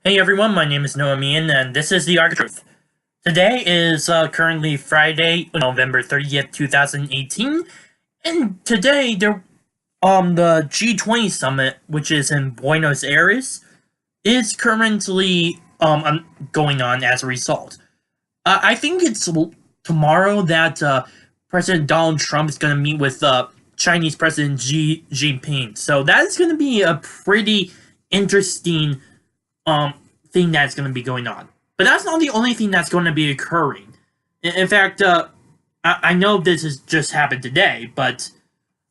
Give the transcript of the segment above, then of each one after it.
Hey everyone, my name is Noah Meehan, and this is the Arc of Truth. Today is currently Friday, November 30th, 2018, and today the G20 Summit, which is in Buenos Aires, is currently going on as a result. I think it's tomorrow that President Donald Trump is going to meet with Chinese President Xi Jinping, so that is going to be a pretty interesting um thing that's going to be going on. But that's not the only thing that's going to be occurring. In fact, I know this has just happened today, but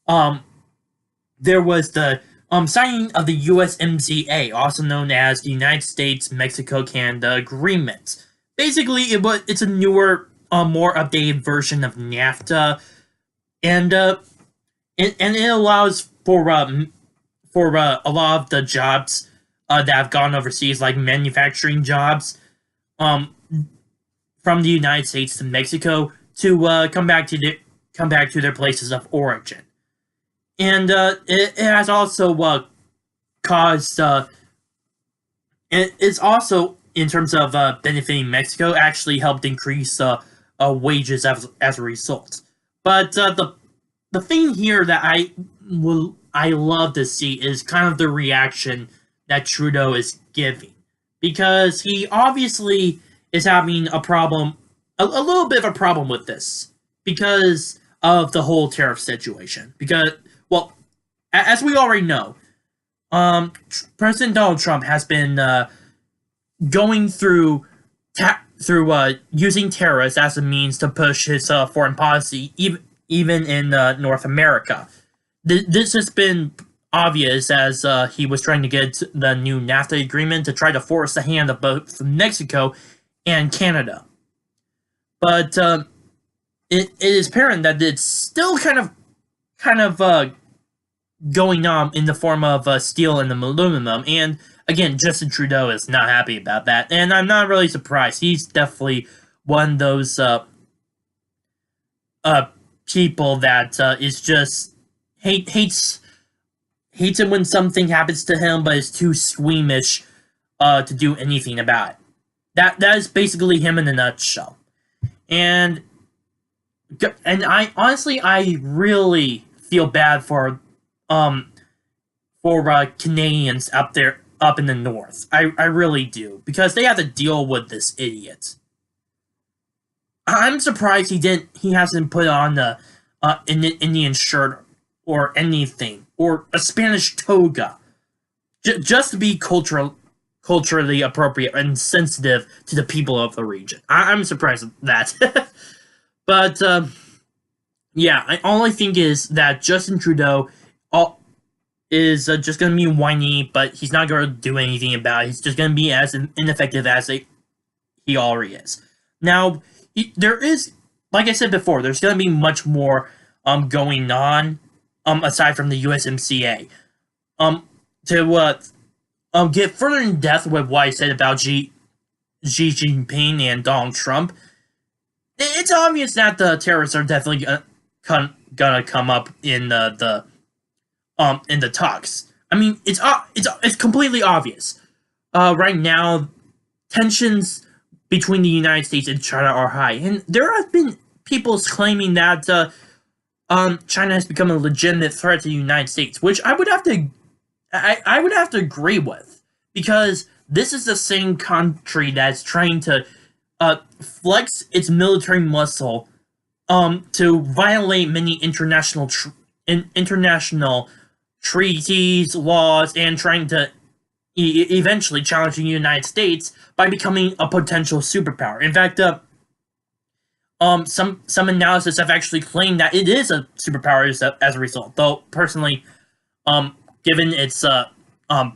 um, there was the signing of the USMCA, also known as the United States Mexico Canada Agreement. Basically, it's a newer, more updated version of NAFTA, and it allows for a lot of the jobs that have gone overseas, like manufacturing jobs, um, from the United States to Mexico to come back to their places of origin, and it has also caused it's also in terms of benefiting Mexico, actually helped increase wages as a result. But the thing here that I love to see is kind of the reaction that Trudeau is giving, because he obviously is having a problem, a little bit of a problem with this because of the whole tariff situation. Because, well, as we already know, President Donald Trump has been going through using tariffs as a means to push his foreign policy, even in North America. This has been obvious as he was trying to get the new NAFTA agreement to try to force the hand of both Mexico and Canada. But it is apparent that it's still kind of going on in the form of steel and aluminum. And again, Justin Trudeau is not happy about that, and I'm not really surprised. He's definitely one of those people that is just hates it when something happens to him, but is too squeamish to do anything about it. That is basically him in a nutshell. And I honestly, I really feel bad for Canadians up in the north. I really do, because they have to deal with this idiot. I'm surprised he hasn't put on an Indian shirt or anything, or a Spanish toga, just to be culturally appropriate and sensitive to the people of the region. I'm surprised at that. But yeah, I only think is that Justin Trudeau is just going to be whiny, but he's not going to do anything about it. He's just going to be as ineffective as he already is. Now, there is, like I said before, there's going to be much more going on aside from the USMCA. To get further in depth with what I said about Xi Jinping and Donald Trump, it's obvious that the terrorists are definitely gonna come up in the talks. I mean, it's completely obvious. Right now, tensions between the United States and China are high, and there have been people claiming that China has become a legitimate threat to the United States, which I would have to agree with, because this is the same country that's trying to flex its military muscle to violate many international treaties, laws, and trying to eventually challenge the United States by becoming a potential superpower. In fact, some analysis have actually claimed that it is a superpower as a result. Though personally, given its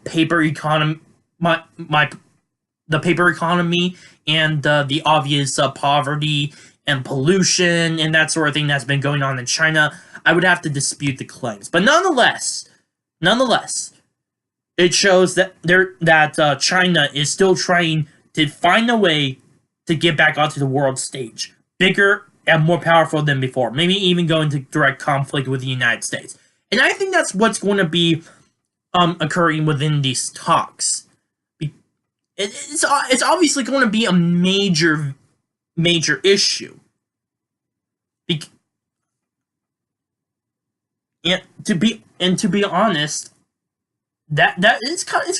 paper economy, the paper economy, and the obvious poverty and pollution and that sort of thing that's been going on in China, I would have to dispute the claims. But nonetheless, it shows that China is still trying to find a way to get back onto the world stage, bigger and more powerful than before, maybe even go into direct conflict with the United States. And I think that's what's going to be occurring within these talks. it's obviously going to be a major issue. Be- and to be honest, that it's kind of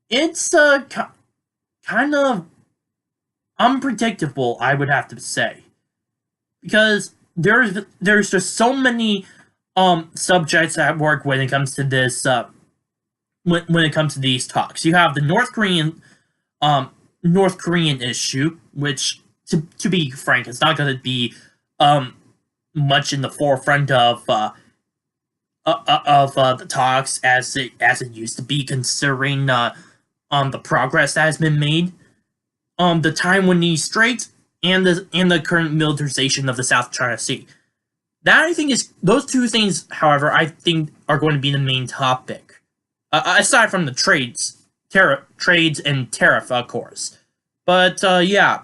it's kind of unpredictable, I would have to say, because there's just so many subjects at work when it comes to this when it comes to these talks. You have the North Korean issue, which to be frank, it's not going to be much in the forefront of the talks as it used to be, considering the progress that has been made, the Taiwanese Strait, and the current militarization of the South China Sea. That, I think, is those two things. However, I think are going to be the main topic, aside from the trades and tariff, of course. But yeah,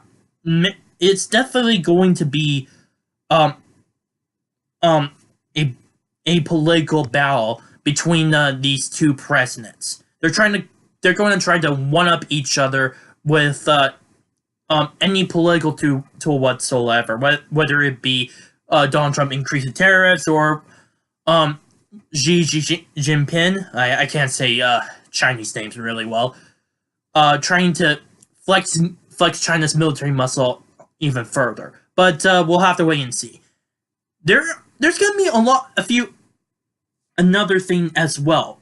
it's definitely going to be um um a political battle between these two presidents. They're going to try to one up each other with any political tool whatsoever, whether it be Donald Trump increasing tariffs, or Xi Jinping. I can't say Chinese names really well. Trying to flex China's military muscle even further. But we'll have to wait and see. There's gonna be another thing as well.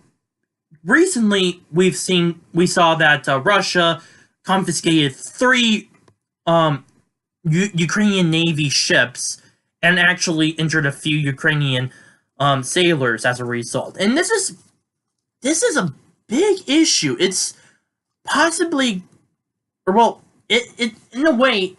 Recently, we saw that Russia confiscated 3 Ukrainian Navy ships and actually injured a few Ukrainian sailors as a result. And this is a big issue. It's possibly, or well, it in a way,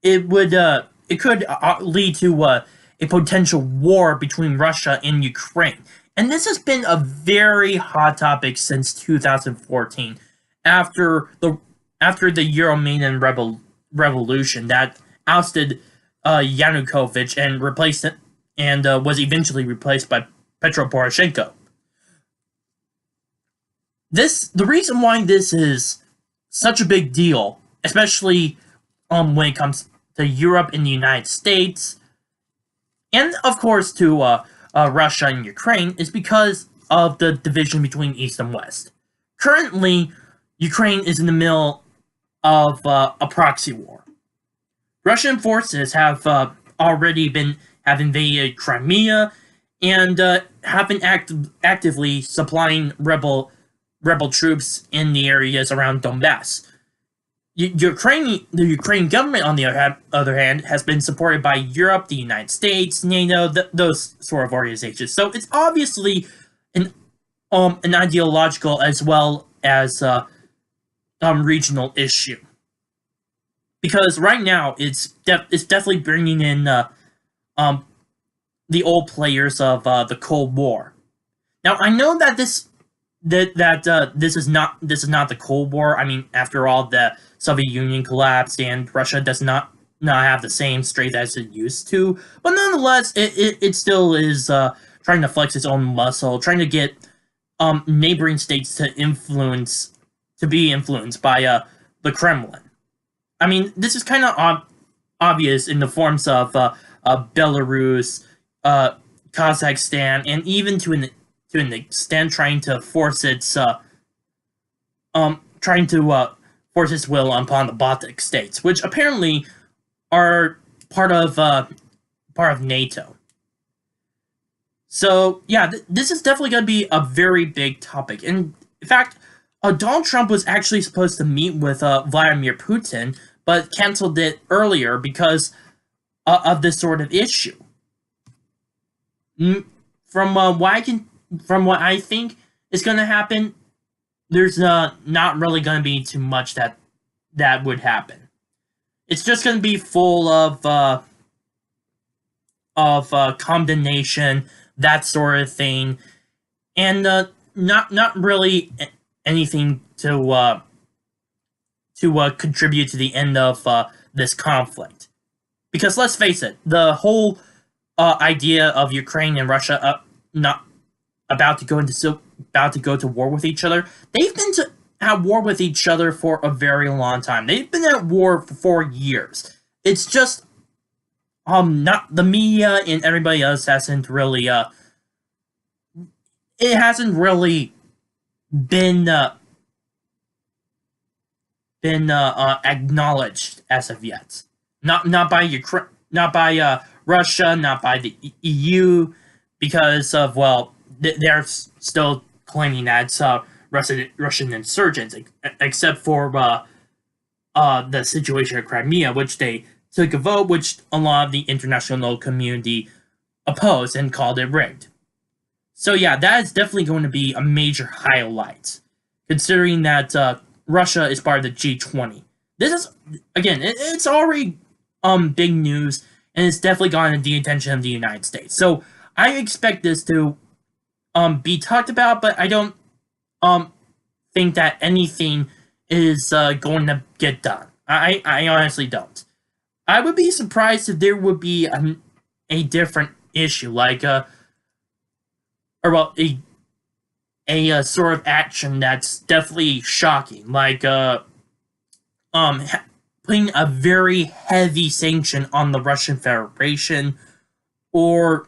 it could lead to a potential war between Russia and Ukraine. And this has been a very hot topic since 2014, after the Euromaidan revolution that ousted Yanukovych and replaced it, and was eventually replaced by Petro Poroshenko. The reason why this is such a big deal, especially when it comes to Europe and the United States, and of course to Russia and Ukraine, is because of the division between East and West. Currently, Ukraine is in the middle of a proxy war. Russian forces have already have invaded Crimea, and have been actively supplying rebel troops in the areas around Donbass. The Ukrainian government, on the other hand, has been supported by Europe, the United States, NATO, those sort of organizations. So it's obviously an ideological as well as regional issue. Because right now it's definitely bringing in the old players of the Cold War. Now, I know that this is not the Cold War. I mean, after all, the Soviet Union collapsed and Russia does not have the same strength as it used to. But nonetheless, it still is trying to flex its own muscle, trying to get neighboring states to be influenced by the Kremlin. I mean, this is kind of obvious in the forms of Belarus, Kazakhstan, and even to an extent trying to force its will upon the Baltic states, which apparently are part of NATO. So yeah, this is definitely going to be a very big topic. And in fact, Donald Trump was actually supposed to meet with Vladimir Putin, but canceled it earlier because of this sort of issue. From what I think is going to happen, there's not really going to be too much that would happen. It's just going to be full of condemnation, that sort of thing, and not really anything to contribute to the end of this conflict. Because let's face it, the whole idea of Ukraine and Russia about to go to war with each other. They've been at war with each other for a very long time. They've been at war for 4 years. It's just not the media and everybody else hasn't really it hasn't really been acknowledged as of yet. Not by Ukraine, not by Russia, not by the EU, because of, well, they're still claiming that it's Russian insurgents, except for the situation of Crimea, which they took a vote, which a lot of the international community opposed and called it rigged. So yeah, that is definitely going to be a major highlight, considering that Russia is part of the G20. This is, again, it's already big news, and it's definitely gotten the attention of the United States. So I expect this to be talked about, but I don't think that anything is going to get done. I honestly don't. I would be surprised if there would be a different issue, like a sort of action that's definitely shocking, like putting a very heavy sanction on the Russian Federation, or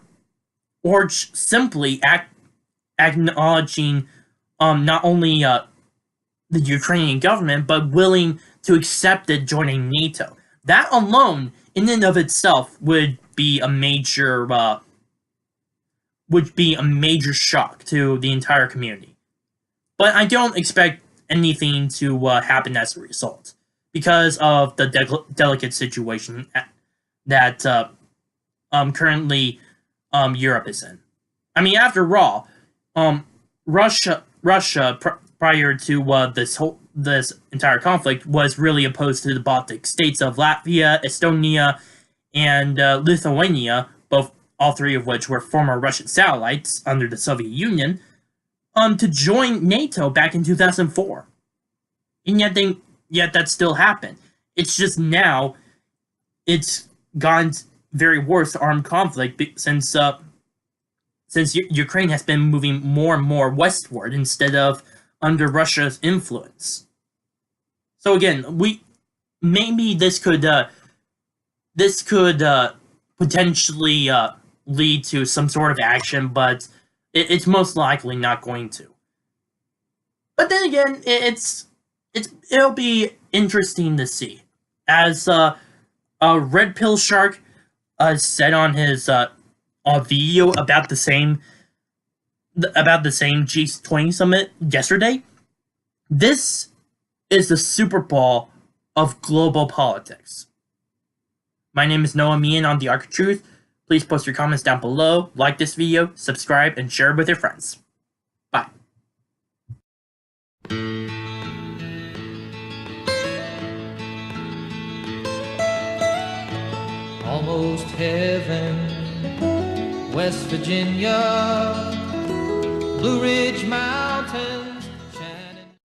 simply acknowledging not only the Ukrainian government, but willing to accept it joining NATO. That alone, in and of itself, would be a major shock to the entire community. But I don't expect anything to happen as a result, because of the delicate situation that currently Europe is in. I mean, after all, Russia prior to this entire conflict was really opposed to the Baltic states of Latvia, Estonia, and Lithuania, all three of which were former Russian satellites under the Soviet Union, to join NATO back in 2004. And yet that still happened. It's just now it's gone very worse armed conflict since Ukraine has been moving more and more westward instead of under Russia's influence. So again, maybe this could potentially lead to some sort of action, but it's most likely not going to. But then again, it'll be interesting to see, as a Red Pill Shark said on his video about the same G20 summit yesterday. This is the Super Bowl of global politics. My name is Noah Meehan on the Arc of Truth. Please post your comments down below, like this video, subscribe, and share it with your friends. Bye. Almost heaven, West Virginia, Blue Ridge Mountain.